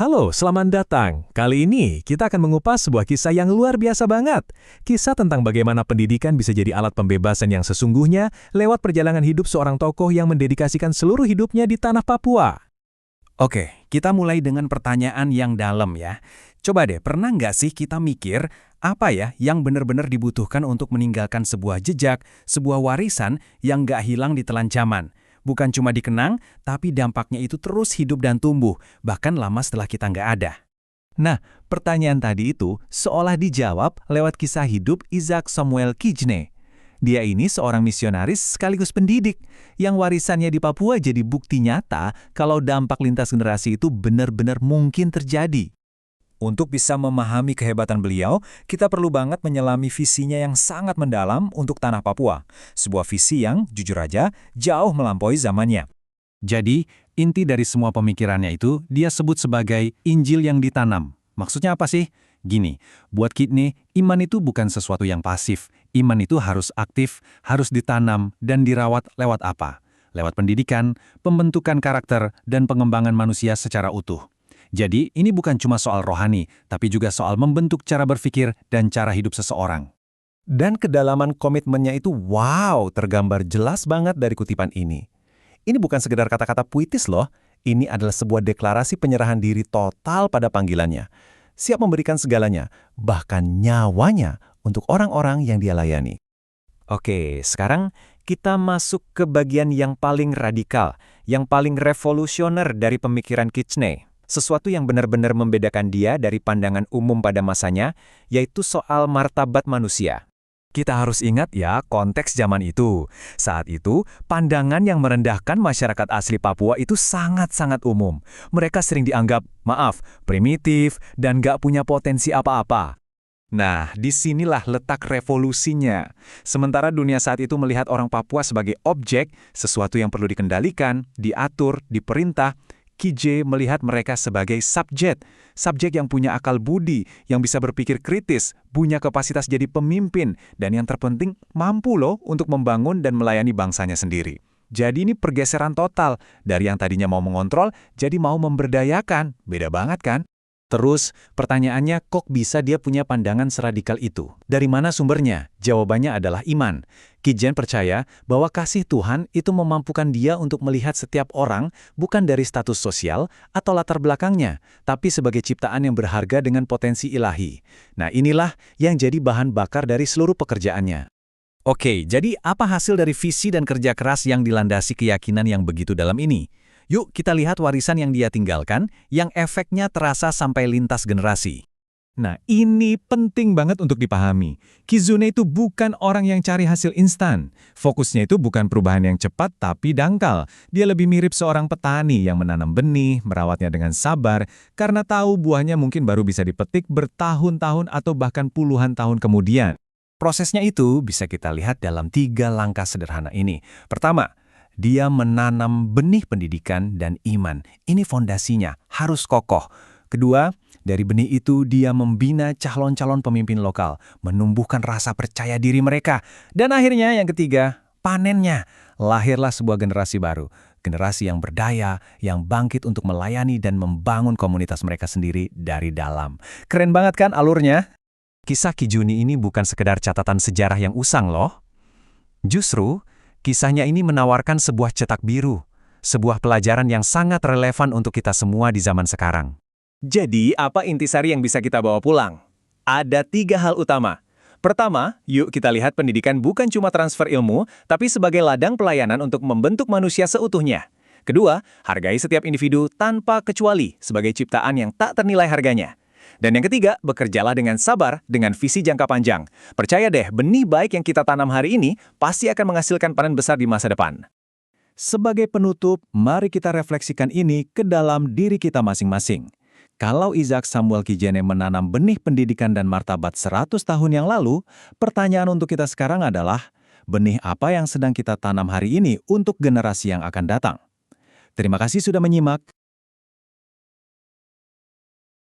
Halo, selamat datang. Kali ini kita akan mengupas sebuah kisah yang luar biasa banget. Kisah tentang bagaimana pendidikan bisa jadi alat pembebasan yang sesungguhnya lewat perjalanan hidup seorang tokoh yang mendedikasikan seluruh hidupnya di tanah Papua. Oke, kita mulai dengan pertanyaan yang dalam ya. Coba deh, pernah nggak sih kita mikir apa ya yang benar-benar dibutuhkan untuk meninggalkan sebuah jejak, sebuah warisan yang nggak hilang di telan zaman? Bukan cuma dikenang, tapi dampaknya itu terus hidup dan tumbuh, bahkan lama setelah kita nggak ada. Nah, pertanyaan tadi itu seolah dijawab lewat kisah hidup Isaac Samuel Kijne. Dia ini seorang misionaris sekaligus pendidik, yang warisannya di Papua jadi bukti nyata kalau dampak lintas generasi itu benar-benar mungkin terjadi. Untuk bisa memahami kehebatan beliau, kita perlu banget menyelami visinya yang sangat mendalam untuk tanah Papua. Sebuah visi yang, jujur aja, jauh melampaui zamannya. Jadi, inti dari semua pemikirannya itu dia sebut sebagai Injil yang ditanam. Maksudnya apa sih? Gini, buat Kijne, iman itu bukan sesuatu yang pasif. Iman itu harus aktif, harus ditanam, dan dirawat lewat apa? Lewat pendidikan, pembentukan karakter, dan pengembangan manusia secara utuh. Jadi, ini bukan cuma soal rohani, tapi juga soal membentuk cara berpikir dan cara hidup seseorang. Dan kedalaman komitmennya itu tergambar jelas banget dari kutipan ini. Ini bukan sekedar kata-kata puitis loh, ini adalah sebuah deklarasi penyerahan diri total pada panggilannya. Siap memberikan segalanya, bahkan nyawanya untuk orang-orang yang dia layani. Oke, sekarang kita masuk ke bagian yang paling radikal, yang paling revolusioner dari pemikiran Kijne. Sesuatu yang benar-benar membedakan dia dari pandangan umum pada masanya, yaitu soal martabat manusia. Kita harus ingat ya konteks zaman itu. Saat itu, pandangan yang merendahkan masyarakat asli Papua itu sangat-sangat umum. Mereka sering dianggap, primitif dan gak punya potensi apa-apa. Nah, disinilah letak revolusinya. Sementara dunia saat itu melihat orang Papua sebagai objek, sesuatu yang perlu dikendalikan, diatur, diperintah, Kijne melihat mereka sebagai subjek yang punya akal budi, yang bisa berpikir kritis, punya kapasitas jadi pemimpin, dan yang terpenting mampu loh untuk membangun dan melayani bangsanya sendiri. Jadi ini pergeseran total, dari yang tadinya mau mengontrol, jadi mau memberdayakan. Beda banget kan? Terus, pertanyaannya, kok bisa dia punya pandangan seradikal itu? Dari mana sumbernya? Jawabannya adalah iman. Kijne percaya bahwa kasih Tuhan itu memampukan dia untuk melihat setiap orang bukan dari status sosial atau latar belakangnya, tapi sebagai ciptaan yang berharga dengan potensi ilahi. Nah, inilah yang jadi bahan bakar dari seluruh pekerjaannya. Oke, jadi apa hasil dari visi dan kerja keras yang dilandasi keyakinan yang begitu dalam ini? Yuk kita lihat warisan yang dia tinggalkan, yang efeknya terasa sampai lintas generasi. Nah, ini penting banget untuk dipahami. Kijne itu bukan orang yang cari hasil instan. Fokusnya itu bukan perubahan yang cepat tapi dangkal. Dia lebih mirip seorang petani yang menanam benih, merawatnya dengan sabar, karena tahu buahnya mungkin baru bisa dipetik bertahun-tahun atau bahkan puluhan tahun kemudian. Prosesnya itu bisa kita lihat dalam 3 langkah sederhana ini. Pertama, dia menanam benih pendidikan dan iman. Ini fondasinya, harus kokoh. Kedua, dari benih itu dia membina calon-calon pemimpin lokal, menumbuhkan rasa percaya diri mereka. Dan akhirnya yang ketiga, panennya. Lahirlah sebuah generasi baru. Generasi yang berdaya, yang bangkit untuk melayani dan membangun komunitas mereka sendiri dari dalam. Keren banget kan alurnya? Kisah Kijne ini bukan sekedar catatan sejarah yang usang loh. Justru, kisahnya ini menawarkan sebuah cetak biru, sebuah pelajaran yang sangat relevan untuk kita semua di zaman sekarang. Jadi, apa intisari yang bisa kita bawa pulang? Ada 3 hal utama. Pertama, yuk kita lihat pendidikan bukan cuma transfer ilmu, tapi sebagai ladang pelayanan untuk membentuk manusia seutuhnya. Kedua, hargai setiap individu tanpa kecuali sebagai ciptaan yang tak ternilai harganya. Dan yang ketiga, bekerjalah dengan sabar, dengan visi jangka panjang. Percaya deh, benih baik yang kita tanam hari ini pasti akan menghasilkan panen besar di masa depan. Sebagai penutup, mari kita refleksikan ini ke dalam diri kita masing-masing. Kalau Isaac Samuel Kijne menanam benih pendidikan dan martabat 100 tahun yang lalu, pertanyaan untuk kita sekarang adalah, benih apa yang sedang kita tanam hari ini untuk generasi yang akan datang? Terima kasih sudah menyimak.